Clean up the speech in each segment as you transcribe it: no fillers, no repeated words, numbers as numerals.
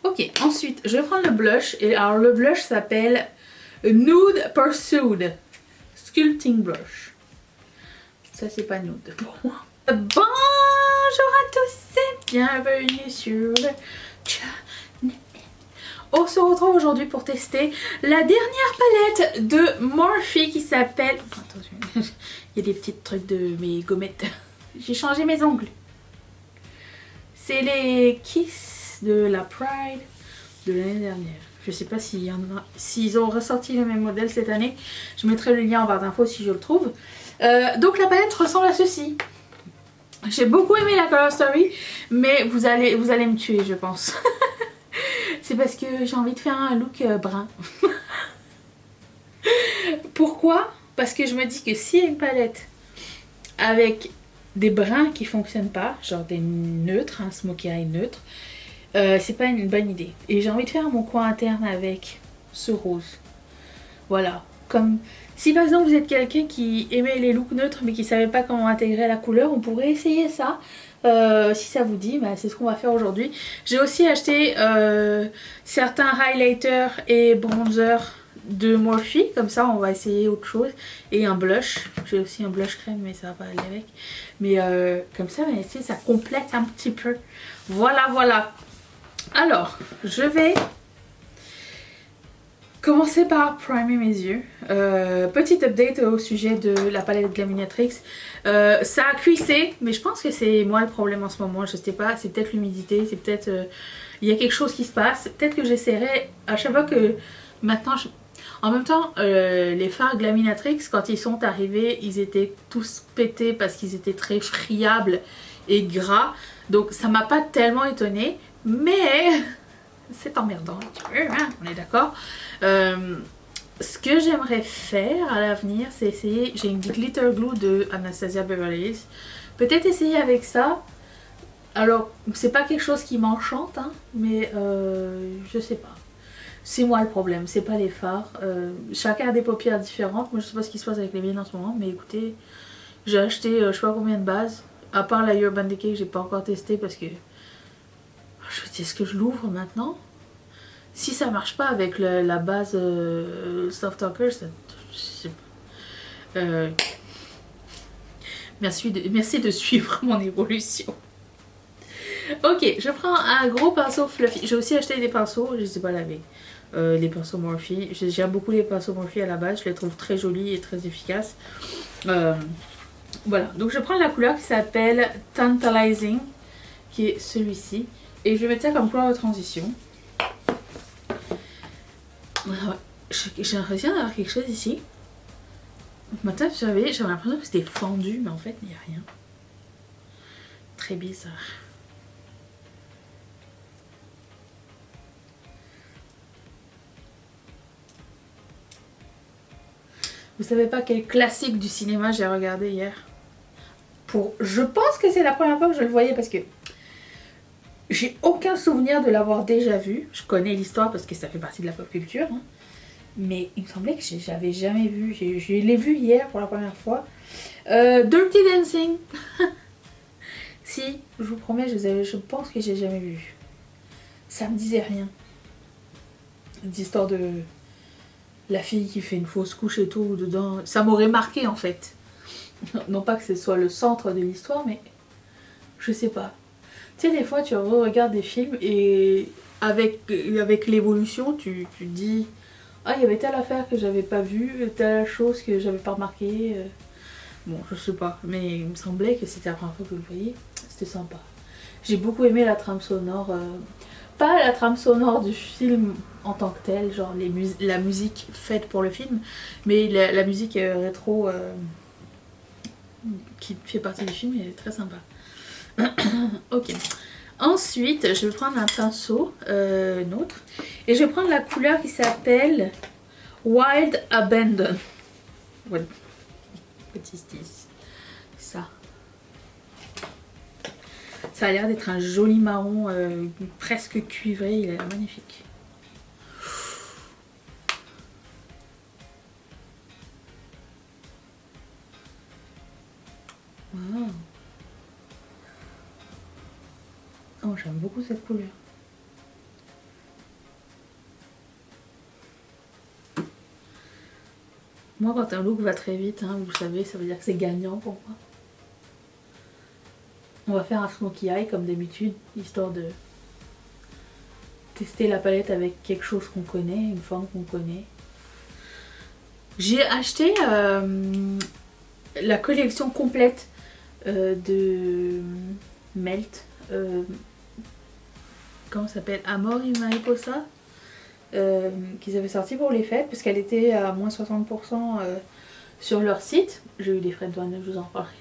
Ok, ensuite, je vais prendre le blush. Et alors, le blush s'appelle Nude Pursued Sculpting Blush. Ça, c'est pas nude pour moi. Bonjour à tous et bienvenue sur le channel. On se retrouve aujourd'hui pour tester la dernière palette de Morphe qui s'appelle... Attention, il y a des petits trucs de mes gommettes. J'ai changé mes ongles. C'est les Kiss de la Pride de l'année dernière. Je sais pas s'il y en a, s'ils ont ressorti le même modèle cette année. Je mettrai le lien en barre d'infos si je le trouve. Donc la palette ressemble à ceci. J'ai beaucoup aimé la Color Story, mais vous allez me tuer, je pense. C'est parce que j'ai envie de faire un look brun. Pourquoi? Parce que je me dis que s'il y a une palette avec des bruns qui fonctionnent pas, genre des neutres, un smokey eye neutre, c'est pas une bonne idée. Et j'ai envie de faire mon coin interne avec ce rose. Voilà. Comme si par exemple vous êtes quelqu'un qui aimait les looks neutres mais qui savait pas comment intégrer la couleur, on pourrait essayer ça. Si ça vous dit, bah, c'est ce qu'on va faire aujourd'hui. J'ai aussi acheté certains highlighters et bronzers de Morphe, comme ça on va essayer autre chose. Et un blush, j'ai aussi un blush crème mais ça va pas aller avec. Mais comme ça, ça complète un petit peu. Voilà, voilà. Alors, je vais commencer par primer mes yeux. Petite update au sujet de la palette Glaminatrix. Ça a cuissé, mais je pense que c'est moi le problème en ce moment. Je sais pas, c'est peut-être l'humidité, c'est peut-être... il y a quelque chose qui se passe. Peut-être que j'essaierai à chaque fois que... Maintenant, en même temps, les fards Glaminatrix, quand ils sont arrivés, ils étaient tous pétés parce qu'ils étaient très friables et gras. Donc ça m'a pas tellement étonnée, mais... c'est emmerdant un petit peu, hein, on est d'accord. Ce que j'aimerais faire à l'avenir, c'est essayer... J'ai une glitter glue de Anastasia Beverly Hills. Peut-être essayer avec ça. Alors, c'est pas quelque chose qui m'enchante, hein, mais je sais pas. C'est moi le problème, c'est pas les fards. Chacun a des paupières différentes. Moi, je sais pas ce qui se passe avec les miennes en ce moment, mais écoutez, j'ai acheté je sais pas combien de bases. À part la Urban Decay que j'ai pas encore testé parce que... Je me dis, est-ce que je l'ouvre maintenant? Si ça marche pas avec la base Soft Talker, ça, je sais pas. Merci de suivre mon évolution. Ok, je prends un gros pinceau fluffy. J'ai aussi acheté des pinceaux, je sais pas laver. Les pinceaux Morphe. J'aime beaucoup les pinceaux Morphe à la base, je les trouve très jolis et très efficaces. Voilà, donc je prends la couleur qui s'appelle Tantalizing, qui est celui-ci. Et je vais mettre ça comme couleur de transition. J'ai l'impression d'avoir quelque chose ici. Maintenant, vous savez, j'avais l'impression que c'était fendu, mais en fait, il n'y a rien. Très bizarre. Vous savez pas quel classique du cinéma j'ai regardé hier? Je pense que c'est la première fois que je le voyais parce que j'ai aucun souvenir de l'avoir déjà vu. Je connais l'histoire parce que ça fait partie de la pop culture. Hein. Mais il me semblait que j'avais jamais vu. Je l'ai vu hier pour la première fois. Dirty Dancing. Si, je vous promets, je pense que j'ai jamais vu. Ça me disait rien. L'histoire de la fille qui fait une fausse couche et tout dedans. Ça m'aurait marqué en fait. Non pas que ce soit le centre de l'histoire, mais je sais pas. Tu sais, des fois tu regardes des films et avec l'évolution, tu te dis... Ah, il y avait telle affaire que j'avais pas vue, telle chose que j'avais pas remarqué. Bon, je sais pas, mais il me semblait que c'était la première fois que je le voyais. C'était sympa. J'ai beaucoup aimé la trame sonore. Pas la trame sonore du film en tant que telle, genre la musique faite pour le film, mais la musique rétro qui fait partie du film est très sympa. Ok. Ensuite, je vais prendre un pinceau, autre, et je vais prendre la couleur qui s'appelle Wild Abandon. What is this? Ça. Ça a l'air d'être un joli marron presque cuivré, il a l'air magnifique. Wow. Oh, j'aime beaucoup cette couleur. Moi, quand un look va très vite, hein, vous savez, ça veut dire que c'est gagnant pour moi. On va faire un smokey eye comme d'habitude, histoire de tester la palette avec quelque chose qu'on connaît, une forme qu'on connaît. J'ai acheté la collection complète de Melt. Comment ça s'appelle, Amor y Mariposa, qu'ils avaient sorti pour les fêtes, parce qu'elle était à moins 60% sur leur site. J'ai eu des frais de douane, je vous en parlerai.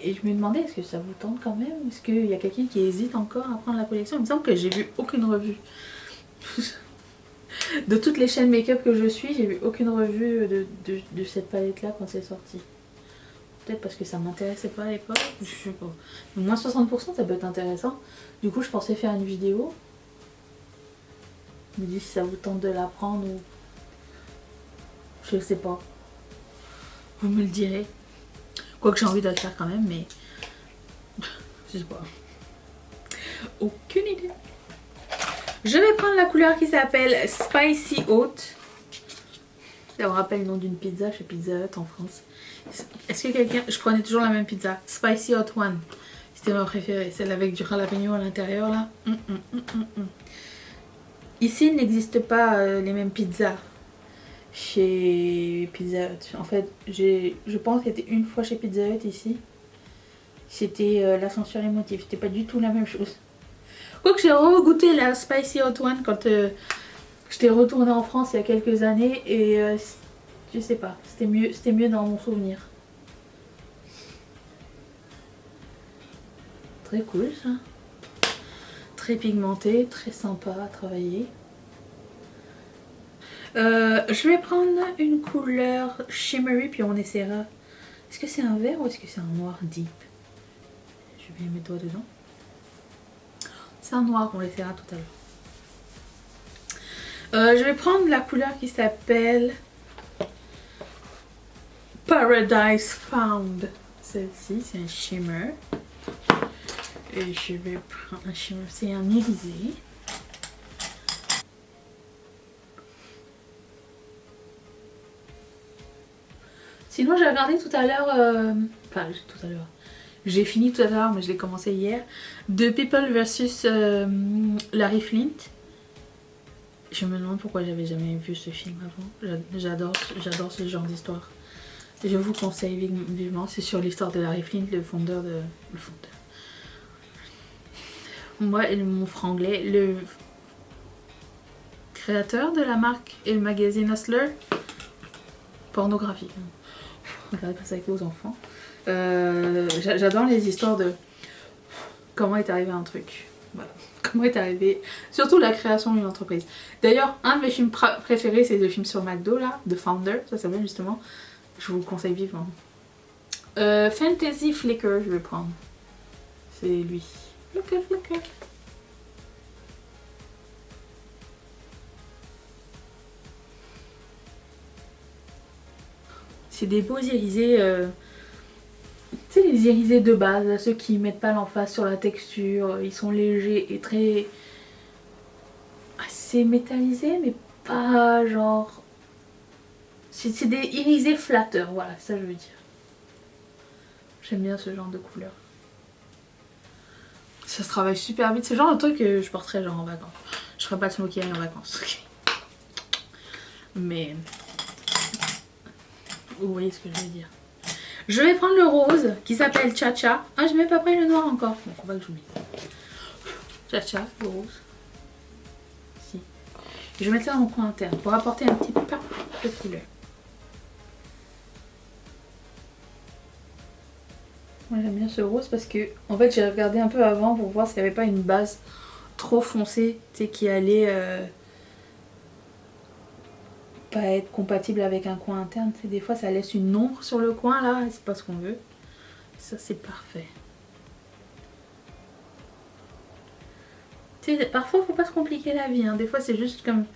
Et je me demandais, est-ce que ça vous tente quand même? Est-ce qu'il y a quelqu'un qui hésite encore à prendre la collection? Il me semble que j'ai vu aucune revue. De toutes les chaînes make-up que je suis, j'ai vu aucune revue de cette palette-là quand c'est sorti. Peut-être parce que ça m'intéressait pas à l'époque, je sais pas. Mais moins 60%, ça peut être intéressant. Du coup, je pensais faire une vidéo. Je me dis si ça vous tente de la prendre ou... Je sais pas. Vous me le direz. Quoique j'ai envie de le faire quand même, mais... je sais pas. Aucune idée. Je vais prendre la couleur qui s'appelle Spicy Hot. Ça me rappelle le nom d'une pizza chez Pizza Hut en France. Est-ce que quelqu'un... Je prenais toujours la même pizza. Spicy Hot One. C'était ma préférée. Celle avec du jalapeno à l'intérieur là. Ici, il n'existe pas les mêmes pizzas chez Pizza Hut. En fait, je pense qu'il y était une fois chez Pizza Hut ici. C'était l'ascenseur émotif. C'était pas du tout la même chose. Quoique j'ai re-goûté la Spicy Hot One quand j'étais retournée en France il y a quelques années et je sais pas, c'était mieux dans mon souvenir. Très cool ça. Très pigmenté, très sympa à travailler. Je vais prendre une couleur shimmery puis on essaiera. Est-ce que c'est un vert ou est-ce que c'est un noir deep? Je vais mettre mes doigts dedans. C'est un noir, on l'essaiera tout à l'heure. Je vais prendre la couleur qui s'appelle Paradise Found. Celle-ci, c'est un shimmer. Et je vais prendre un shimmer, c'est un irisé. Sinon, j'ai regardé tout à l'heure, enfin tout à l'heure, j'ai fini tout à l'heure, mais je l'ai commencé hier, de People vs Larry Flint. Je me demande pourquoi j'avais jamais vu ce film avant. J'adore ce genre d'histoire. Je vous conseille vivement. C'est sur l'histoire de Larry Flint, le fondeur de... Le fondeur. Moi, mon franglais, le créateur de la marque et le magazine Hustler. Pornographie. Regardez pas ça avec vos enfants. J'adore les histoires de comment est arrivé un truc. Voilà. Comment est arrivé, surtout la création d'une entreprise. D'ailleurs, un de mes films préférés, c'est le film sur McDo là, The Founder, ça s'appelle justement. Je vous le conseille vivement. Fantasy Flicker, je vais prendre. C'est lui. Flicker. C'est des beaux irisés. Tu sais, les irisés de base, ceux qui mettent pas l'emphase sur la texture, ils sont légers et très... assez métallisés, mais pas genre... C'est des irisés flatteurs, voilà, ça je veux dire. J'aime bien ce genre de couleur. Ça se travaille super vite, c'est le genre de truc que je porterais genre en vacances. Je ferais pas de smokey eye en vacances, ok. Mais... vous voyez ce que je veux dire. Je vais prendre le rose qui s'appelle Cha Cha. Ah, je n'ai même pas pris le noir encore. Bon, faut pas que j'oublie. Cha Cha, le rose. Si. Et je vais mettre ça dans mon coin interne pour apporter un petit peu de couleur. Moi j'aime bien ce rose parce que en fait j'ai regardé un peu avant pour voir s'il n'y avait pas une base trop foncée, tu sais, qui allait pas être compatible avec un coin interne. Des fois ça laisse une ombre sur le coin là, c'est pas ce qu'on veut. Ça c'est parfait. Tu sais, parfois faut pas se compliquer la vie, hein. Des fois c'est juste comme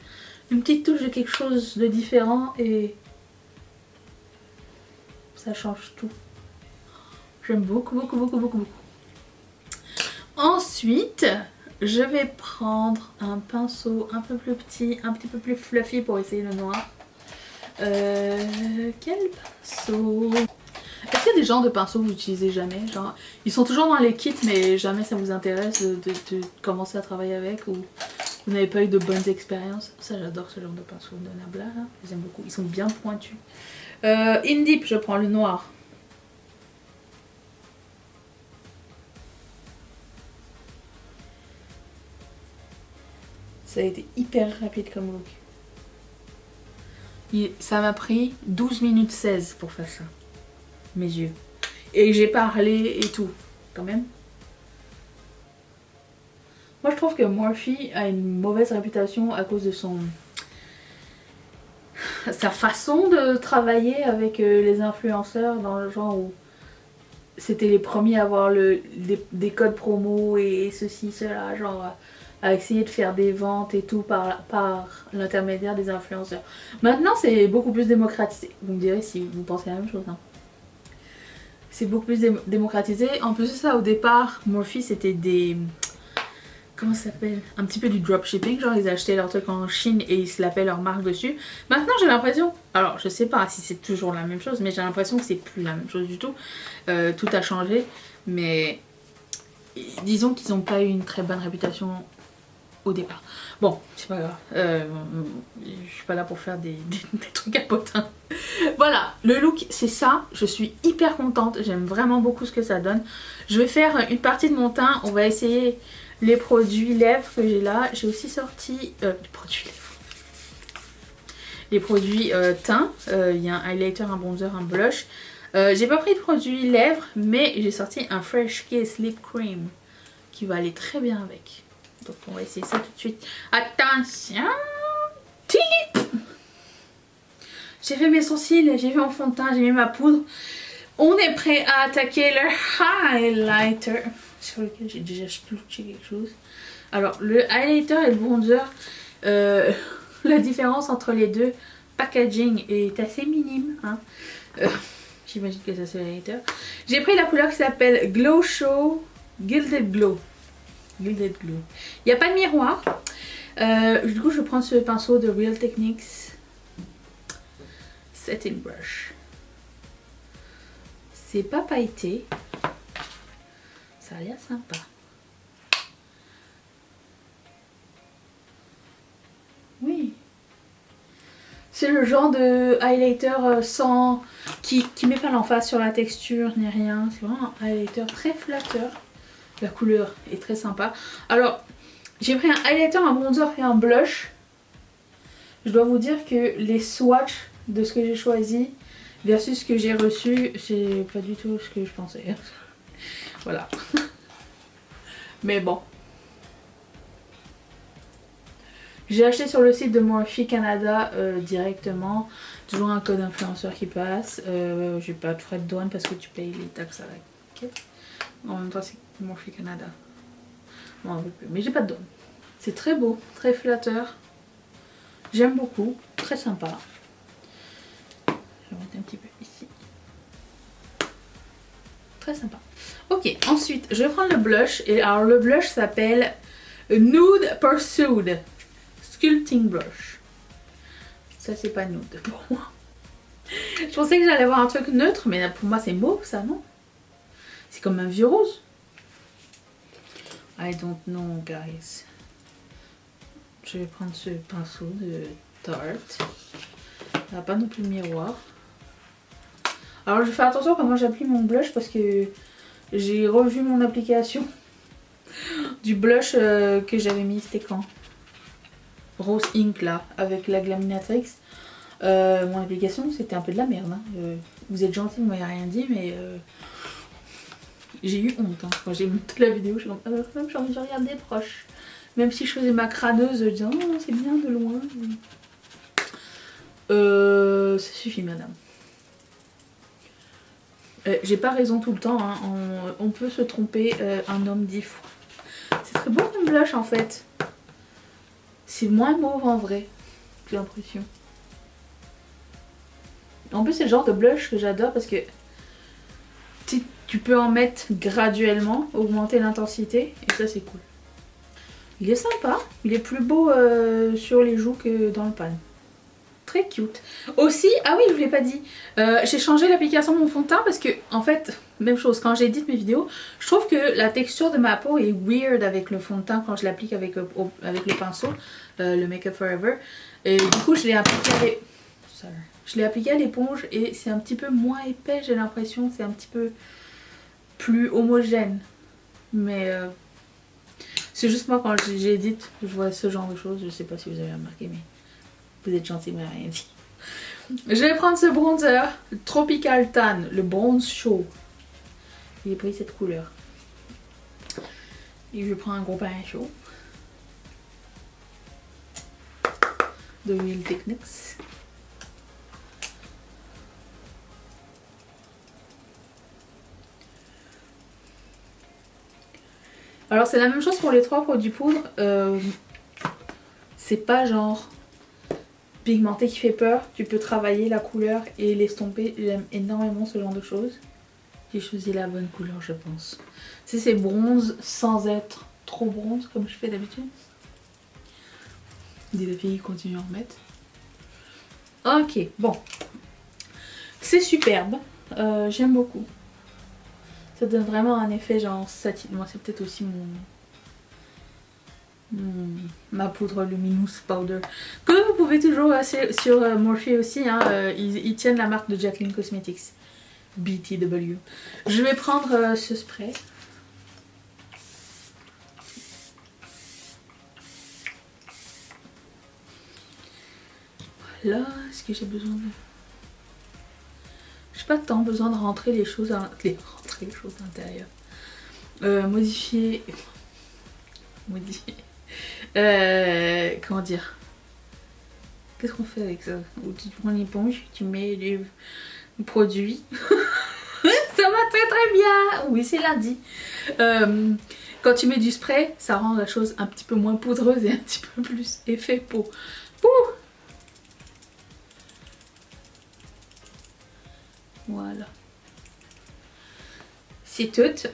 une petite touche de quelque chose de différent et ça change tout. J'aime beaucoup. Ensuite, je vais prendre un pinceau un peu plus petit, un petit peu plus fluffy pour essayer le noir. Quel pinceau? Est-ce qu'il y a des genres de pinceaux que vous n'utilisez jamais? Genre, ils sont toujours dans les kits, mais jamais ça vous intéresse de commencer à travailler avec, ou vous n'avez pas eu de bonnes expériences? Ça, j'adore ce genre de pinceaux de Nabla, là. Je les aime beaucoup. Ils sont bien pointus. Indip, je prends le noir. Ça a été hyper rapide comme look. Ça m'a pris 12 minutes 16 pour faire ça. Mes yeux. Et j'ai parlé et tout. Quand même. Moi je trouve que Morphe a une mauvaise réputation à cause de sa façon de travailler avec les influenceurs, dans le genre où c'était les premiers à avoir des codes promo et ceci, cela, genre à essayer de faire des ventes et tout par l'intermédiaire des influenceurs. Maintenant c'est beaucoup plus démocratisé. Vous me direz si vous pensez la même chose, hein. C'est beaucoup plus démocratisé. En plus de ça, au départ, Morphe c'était des... Comment ça s'appelle? Un petit peu du dropshipping, genre ils achetaient leurs trucs en Chine et ils se lapaient leur marque dessus. Maintenant j'ai l'impression, alors je sais pas si c'est toujours la même chose, mais j'ai l'impression que c'est plus la même chose du tout. Tout a changé, mais disons qu'ils n'ont pas eu une très bonne réputation au départ. Bon, c'est pas grave, je suis pas là pour faire des trucs à potins. Voilà, le look c'est ça, je suis hyper contente, j'aime vraiment beaucoup ce que ça donne. Je vais faire une partie de mon teint, on va essayer les produits lèvres que j'ai là. J'ai aussi sorti les produits lèvres. Les produits teint. Il y a un highlighter, un bronzer, un blush. J'ai pas pris de produits lèvres, mais j'ai sorti un Fresh Kiss Lip Cream qui va aller très bien avec. Donc on va essayer ça tout de suite. Attention, tip. J'ai fait mes sourcils, j'ai fait mon fond de teint, j'ai mis ma poudre. On est prêt à attaquer le highlighter, sur lequel j'ai déjà splouché quelque chose. Alors le highlighter et le bronzer, la différence entre les deux packaging est assez minime, hein. J'imagine que ça c'est le highlighter. J'ai pris la couleur qui s'appelle Glow Show Gilded Glow. Gilded Glow. Il n'y a pas de miroir. Du coup je prends ce pinceau de Real Techniques Setting Brush. C'est pas pailleté. Ça a l'air sympa. Oui. C'est le genre de highlighter sans... qui met pas l'emphase sur la texture ni rien. C'est vraiment un highlighter très flatteur. La couleur est très sympa. Alors, j'ai pris un highlighter, un bronzer et un blush. Je dois vous dire que les swatchs de ce que j'ai choisi versus ce que j'ai reçu, c'est pas du tout ce que je pensais. Voilà. Mais bon. J'ai acheté sur le site de Morphe Canada directement. Toujours un code influenceur qui passe. J'ai pas de frais de douane parce que tu payes les taxes à la caisse. En même temps c'est Morphe Canada. Bon, mais j'ai pas de douane. C'est très beau, très flatteur. J'aime beaucoup, très sympa. Je vais mettre un petit peu ici. Très sympa. Ok, ensuite je vais prendre le blush. Et alors le blush s'appelle Nude Pursued Sculpting Brush. Ça c'est pas nude pour moi. Je pensais que j'allais avoir un truc neutre, mais pour moi c'est mauve ça, non? C'est comme un vieux rose. I don't know guys. Je vais prendre ce pinceau de Tarte. Il n'y a pas non plus de miroir. Alors je fais attention comment j'applique mon blush parce que j'ai revu mon application du blush que j'avais mis, c'était quand? Rose Ink là, avec la Glaminatrix. Mon application c'était un peu de la merde, hein. Vous êtes gentil, vous m'avez rien dit, mais j'ai eu honte, hein. Quand j'ai monté la vidéo, je regarde des proches. Même si je faisais ma crâneuse, je disais oh c'est bien de loin. Ça suffit madame. J'ai pas raison tout le temps, hein. On peut se tromper un homme 10 fois. C'est très beau comme blush en fait. C'est moins mauve en vrai, j'ai l'impression. En plus c'est le genre de blush que j'adore parce que tu peux en mettre graduellement, augmenter l'intensité et ça c'est cool. Il est sympa, il est plus beau sur les joues que dans le pan. très cute. Aussi, ah oui, je vous l'ai pas dit, j'ai changé l'application de mon fond de teint parce que, en fait, même chose, quand j'édite mes vidéos, je trouve que la texture de ma peau est weird avec le fond de teint quand je l'applique avec le pinceau, le Make Up Forever. Et du coup, je l'ai appliqué à l'éponge et c'est un petit peu moins épais, j'ai l'impression, c'est un petit peu plus homogène. Mais c'est juste moi quand j'édite, je vois ce genre de choses, je sais pas si vous avez remarqué, mais vous êtes gentil, mais rien dit. Je vais prendre ce bronzer Tropical Tan, le bronze chaud. J'ai pris cette couleur. Et je prends un gros pain chaud de Real Techniques. Alors c'est la même chose pour les 3 produits poudre. C'est pas genre pigmenté qui fait peur. Tu peux travailler la couleur et l'estomper. J'aime énormément ce genre de choses. J'ai choisi la bonne couleur, je pense. C'est bronze sans être trop bronze comme je fais d'habitude. Des filles continuent à en mettre. Ok, bon. C'est superbe. J'aime beaucoup. Ça donne vraiment un effet genre satin. Moi, c'est peut-être aussi ma poudre Luminous Powder. Que vous pouvez toujours sur Morphe aussi. Hein, ils tiennent la marque de Jaclyn Cosmetics. BTW. Je vais prendre ce spray. Voilà. Est-ce que j'ai besoin de... J'ai pas tant besoin de rentrer les choses à l'intérieur. Modifier. Comment dire? Qu'est-ce qu'on fait avec ça? Ou tu prends l'éponge, tu mets du produit. Ça va très très bien. Oui, c'est lundi. Quand tu mets du spray, ça rend la chose un petit peu moins poudreuse et un petit peu plus effet peau. Ouh. Voilà. C'est tout.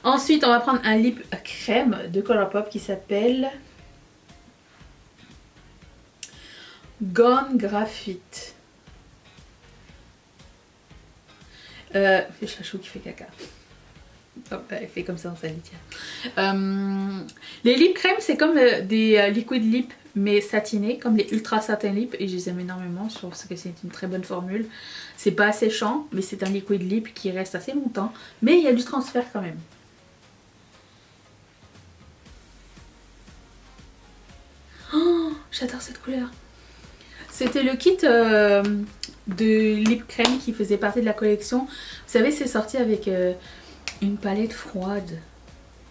Ensuite, on va prendre un lip crème de Colourpop qui s'appelle Gone Graphite. C'est Chachou qui fait caca. Oh, elle fait comme ça dans sa litière. Les lip crème, c'est comme des liquid lip mais satinés, comme les ultra satin lip, et je les aime énormément. Je trouve que c'est une très bonne formule. C'est pas séchant, mais c'est un liquid lip qui reste assez longtemps, mais il y a du transfert quand même. Oh, j'adore cette couleur. C'était le kit de lip crème qui faisait partie de la collection. Vous savez, c'est sorti avec une palette froide.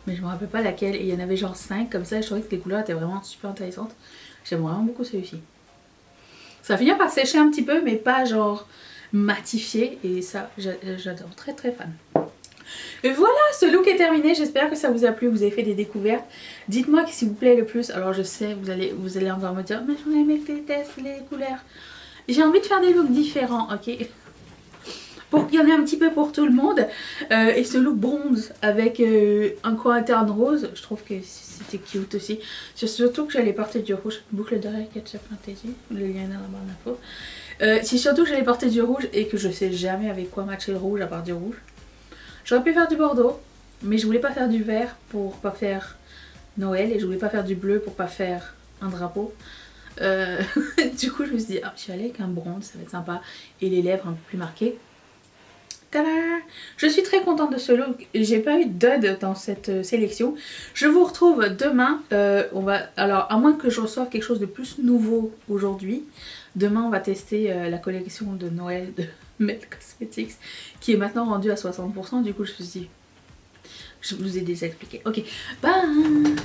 Mais je me rappelle pas laquelle. Et il y en avait genre 5 comme ça. Et je trouvais que les couleurs étaient vraiment super intéressantes. J'aime vraiment beaucoup celui-ci. Ça finit par sécher un petit peu, mais pas genre matifié. Et ça, j'adore. Très très fan. Et voilà, ce look est terminé. J'espère que ça vous a plu. Vous avez fait des découvertes. Dites-moi ce qui vous plaît le plus. Alors je sais, vous allez encore me dire, mais j'en ai aimé que les tests, les couleurs. J'ai envie de faire des looks différents, ok? Pour qu'il y en ait un petit peu pour tout le monde. Et ce look bronze avec un coin interne rose, je trouve que c'était cute aussi. Surtout que j'allais porter du rouge. Boucle d'oreille Ketchup Fantasy. Le lien est dans la barre d'infos. C'est surtout que j'allais porter du rouge et que je sais jamais avec quoi matcher le rouge à part du rouge. J'aurais pu faire du bordeaux, mais je voulais pas faire du vert pour pas faire Noël et je voulais pas faire du bleu pour pas faire un drapeau. Du coup je me suis dit, je vais aller avec un bronze, ça va être sympa, et les lèvres un peu plus marquées. Tada! Je suis très contente de ce look, j'ai pas eu d'ode dans cette sélection. Je vous retrouve demain, alors à moins que je reçoive quelque chose de plus nouveau aujourd'hui, demain on va tester la collection de Noël de Melt Cosmetics qui est maintenant rendue à 60%, du coup je me suis dit, je vous ai déjà expliqué. Ok, bye!